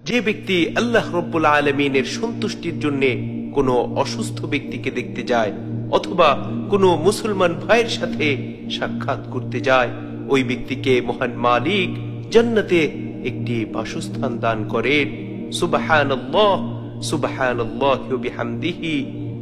যে ব্যক্তি আল্লাহ রব্বুল আলামিনের সন্তুষ্টির জন্য কোনো অসুস্থ ব্যক্তিকে দেখতে যায় অথবা কোনো মুসলমান ভাইয়ের সাথে সাক্ষাৎ করতে যায়, ওই ব্যক্তিকে মহান মালিক জান্নাতে একটি বাসস্থান দান করেন। সুবহানাল্লাহ, সুবহানাল্লাহি ওয়া বিহামদিহি,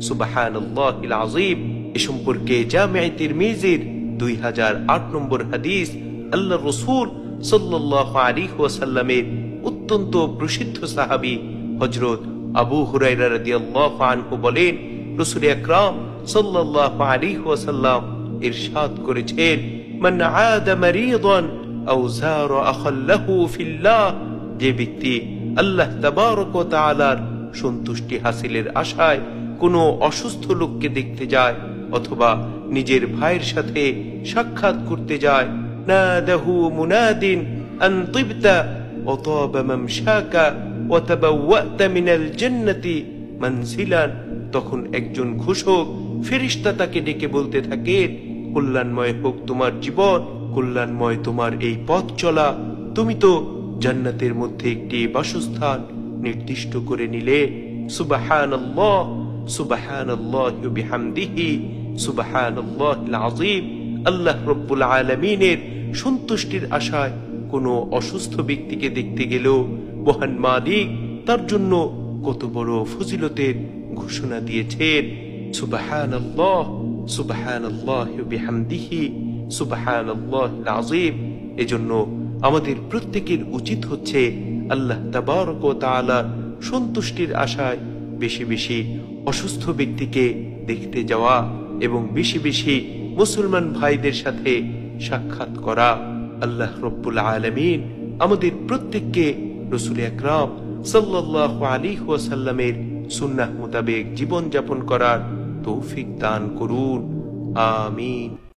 সুবহানাল্লাহিল আযীম। এ সম্পর্কে জামিআ তিরমিজির 2008 নম্বর হাদিস আল্লাহর রাসূল সাল্লাল্লাহু আলাইহি ওয়াসাল্লামের অত্যন্ত প্রসিদ্ধ সাহাবী হযরত আবু হুরায়রা রাদিয়াল্লাহু আনহু বলেন, রাসূল আকরাম সাল্লাল্লাহু আলাইহি ওয়াসাল্লাম ইরশাদ করেছেন, মান আদা মারিদান আও যারা আখাল্লাহু ফিল্লাহ, যে ব্যক্তি আল্লাহ তাবারক ওয়া তাআলার সন্তুষ্টি হাসিলের আশায় কোনো অসুস্থ লোককে দেখতে যায় অথবা নিজের ভাইয়ের সাথে সাক্ষাৎ করতে যায়, নাদাহু মুনাদিন আন তিবতা ওয়া তাবা মামশাকা ওয়া তাবাওয়াতা মিনাল জান্নাতি মানজিলান, তখন একজন ঘোষক ফেরেশতা তাকে ডেকে বলতে থাকে, কল্যাণময় হোক তোমার জীবন, কল্যাণময় তোমার এই পথ চলা, তুমি তো জান্নাতের মধ্যে একটি বাসস্থান নির্দিষ্ট করে নিলে। সুবহানাল্লাহ, সুবহানাল্লাহি ওয়া বিহামদিহি, সুবহানাল্লাহিল আযীম। আল্লাহ রব্বুল আলামিনের সন্তুষ্টির আশায় কোনো অসুস্থ ব্যক্তিকে দেখতে গেলেও মহান মালিক তার জন্য কত বড় ফজিলতের ঘোষণা দিয়েছেন। সুবহানাল্লাহ, সুবহানাল্লাহি ওয়া বিহামদিহি, সুবহানাল্লাহিল আযীম। এজন্য আমাদের প্রত্যেকের উচিত হচ্ছে আল্লাহ তাবারক ওয়া তাআলার সন্তুষ্টির আশায় বেশি বেশি অসুস্থ ব্যক্তিকে দেখতে যাওয়া এবং বেশি বেশি মুসলমান ভাইদের সাথে সাক্ষাৎ করা। আল্লাহ রব্বুল আলামিন আমাদের প্রত্যেককে রাসূল আকরাম সাল্লাল্লাহু আলাইহি ওয়াসাল্লামের সুন্নাহ মোতাবেক জীবন যাপন করার তৌফিক দান করুন। আমিন।